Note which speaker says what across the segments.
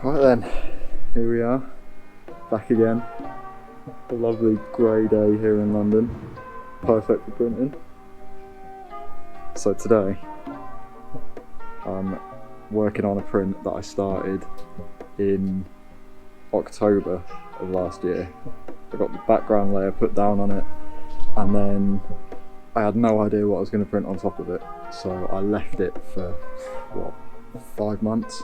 Speaker 1: Right then, here we are, back again. A lovely grey day here in London, perfect for printing. So today, I'm working on a print that I started in October of last year. I got the background layer put down on it, and then I had no idea what I was going to print on top of it, so I left it for, 5 months,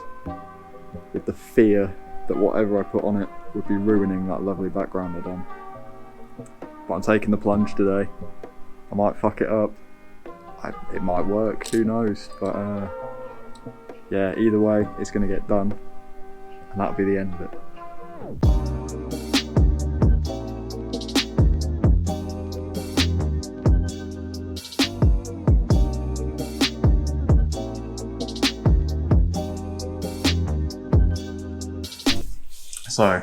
Speaker 1: with the fear that whatever I put on it would be ruining that lovely background I'd done. But I'm taking the plunge today. I might fuck it up. It might work, who knows, but yeah, either way, it's going to get done, and that'll be the end of it. So,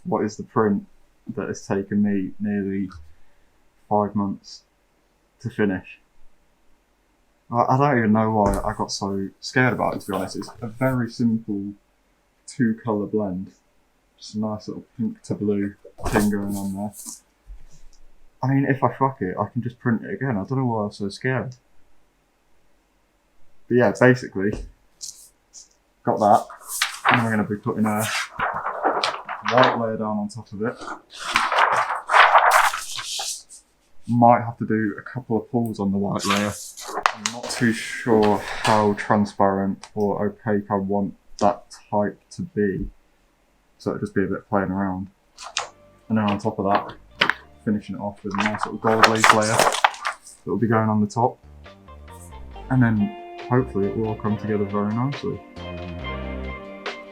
Speaker 1: what is the print that has taken me nearly 5 months to finish? I don't even know why I got so scared about it, to be honest. It's a very simple 2-colour blend. Just a nice little pink to blue thing going on there. I mean, if I fuck it, I can just print it again. I don't know why I was so scared. But yeah, basically, got that. And we're going to be putting a white layer down on top of it. Might have to do a couple of pulls on the white layer. I'm not too sure how transparent or opaque I want that type to be. So it'll just be a bit playing around. And then on top of that, finishing it off with a nice little gold leaf layer that will be going on the top. And then hopefully it will all come together very nicely.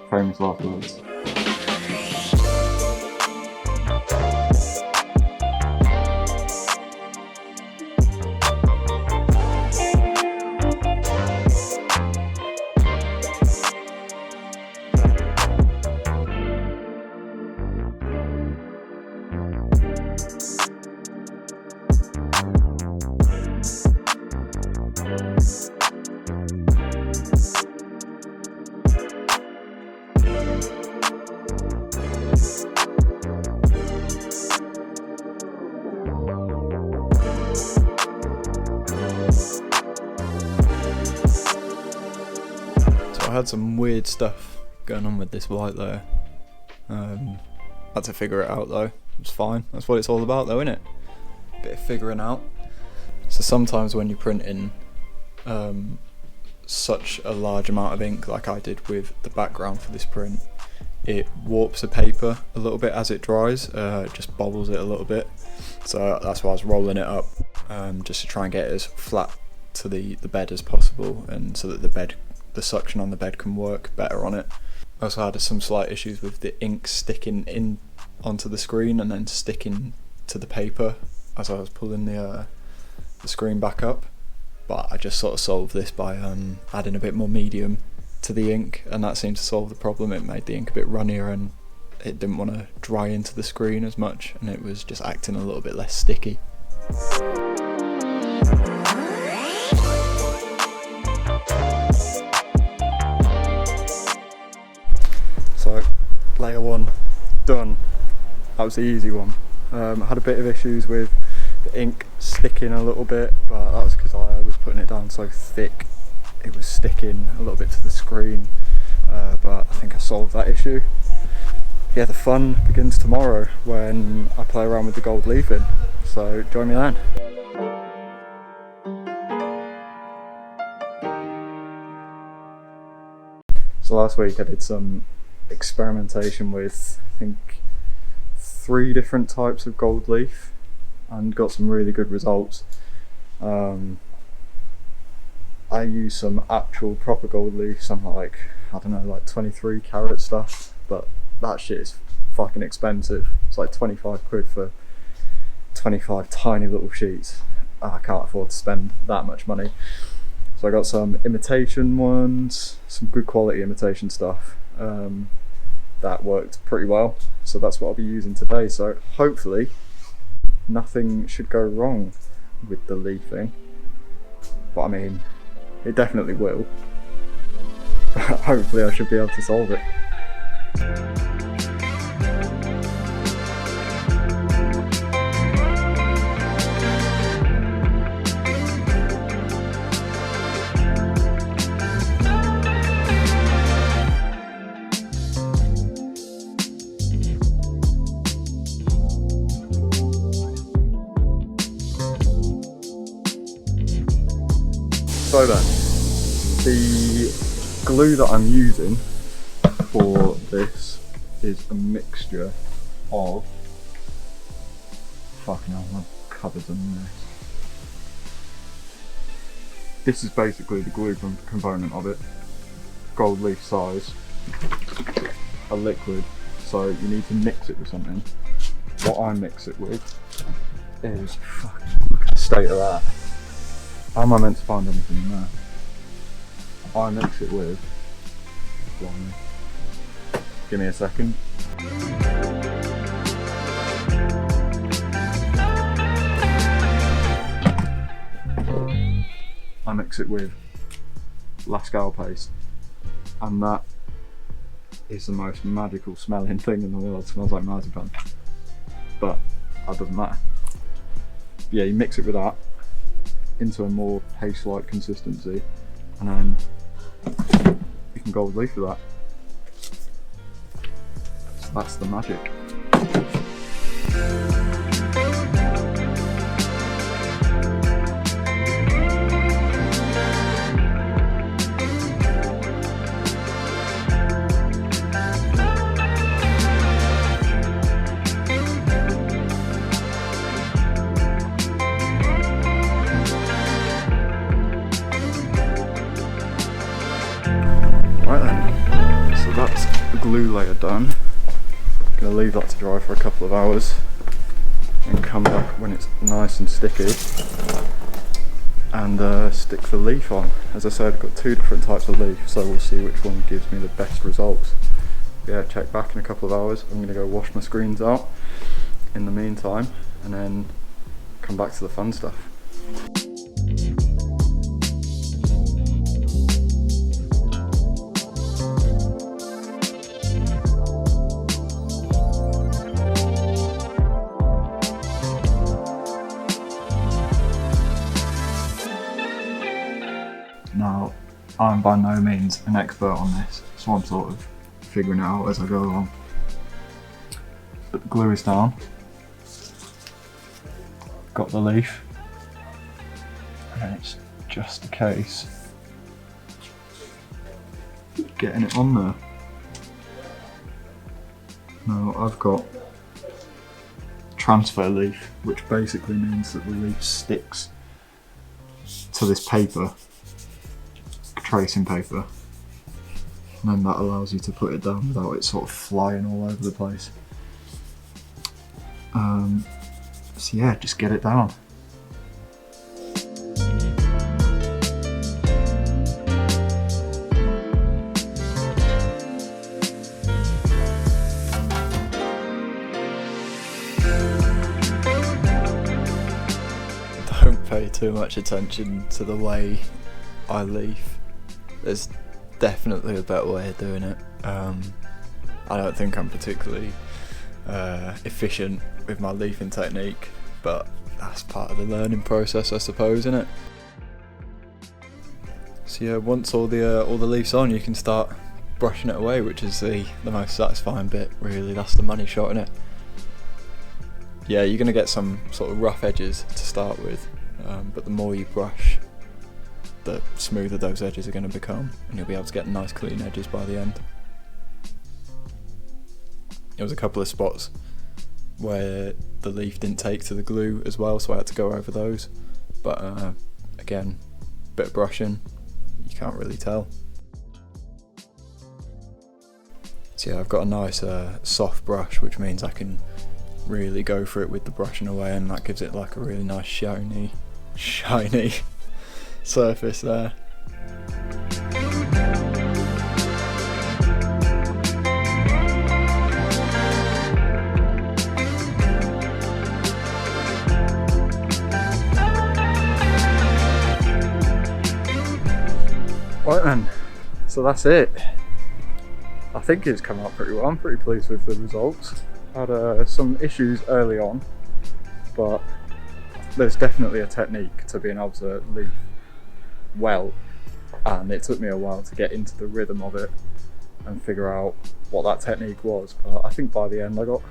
Speaker 1: Famous last words. I had some weird stuff going on with this white layer. Had to figure it out though. It's fine. That's what it's all about though, isn't it? Bit of figuring out. So sometimes when you're printing such a large amount of ink like I did with the background for this print, it warps the paper a little bit as it dries. It just bobbles it a little bit. So that's why I was rolling it up, just to try and get it as flat to the bed as possible, and so that the suction on the bed can work better on it. I also had some slight issues with the ink sticking in onto the screen and then sticking to the paper as I was pulling the screen back up, but I just sort of solved this by adding a bit more medium to the ink, and that seemed to solve the problem. It made the ink a bit runnier and it didn't want to dry into the screen as much, and it was just acting a little bit less sticky. So, layer 1 done. That was the easy one. I had a bit of issues with the ink sticking a little bit, but that was because I was putting it down so thick it was sticking a little bit to the screen, but I think I solved that issue. Yeah, the fun begins tomorrow when I play around with the gold leafing, so join me then. So last week I did some experimentation with, I think, 3 different types of gold leaf and got some really good results. I used some actual proper gold leaf, some like 23 carat stuff, but that shit is fucking expensive. It's like 25 quid for 25 tiny little sheets. I can't afford to spend that much money. So I got some imitation ones, some good quality imitation stuff. That worked pretty well, so that's what I'll be using today. So hopefully nothing should go wrong with the leafing, but I mean, it definitely will. hopefully I should be able to solve it. So then, the glue that I'm using for this is a mixture of, fucking hell, my cupboard's a mess. This is basically the glue component of it, gold leaf size, a liquid, so you need to mix it with something. What I mix it with is, fucking look at the state of that. How am I meant to find anything in there? I mix it with, blimey. Give me a second. I mix it with Lascaux paste, and that is the most magical smelling thing in the world. It smells like marzipan, but that doesn't matter. Yeah, you mix it with that into a more paste-like consistency, and then you can gold leaf with that. So that's the magic. Right then, so that's the glue layer done. I'm going to leave that to dry for a couple of hours and come back when it's nice and sticky and stick the leaf on. As I said, I've got two different types of leaf, so we'll see which one gives me the best results. Yeah, check back in a couple of hours. I'm going to go wash my screens out in the meantime and then come back to the fun stuff. Now, I'm by no means an expert on this, so I'm sort of figuring it out as I go along. But the glue is down. Got the leaf. And it's just a case of getting it on there. Now, I've got transfer leaf, which basically means that the leaf sticks to this paper, tracing paper, and then that allows you to put it down without it sort of flying all over the place. So yeah, just get it down.
Speaker 2: Don't pay too much attention to the way I leaf. There's definitely a better way of doing it. I don't think I'm particularly efficient with my leafing technique, but that's part of the learning process, I suppose, isn't it? So yeah, once all the leaf's on, you can start brushing it away, which is the most satisfying bit, really. That's the money shot, innit? Yeah, you're going to get some sort of rough edges to start with, but the more you brush, the smoother those edges are going to become, and you'll be able to get nice clean edges by the end. There was a couple of spots where the leaf didn't take to the glue as well, so I had to go over those, but again, bit of brushing, you can't really tell. So yeah, I've got a nice soft brush, which means I can really go for it with the brushing away, and that gives it like a really nice shiny surface there.
Speaker 1: Right then, so that's it. I think it's come out pretty well. I'm pretty pleased with the results. I had some issues early on, but there's definitely a technique to being able to leaf well, and it took me a while to get into the rhythm of it and figure out what that technique was, but I think by the end I got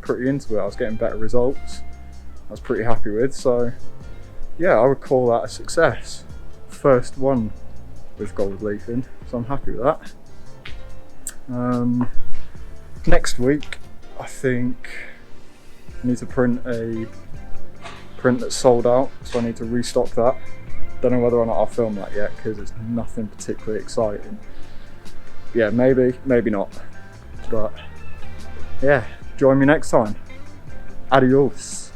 Speaker 1: pretty into it. I was getting better results I was pretty happy with, so yeah, I would call that a success. First one with gold leafing, so I'm happy with that. Next week I think I need to print a print that's sold out, so I need to restock that. Don't know whether or not I'll film that yet because it's nothing particularly exciting. Yeah, maybe not, but yeah, join me next time. Adios.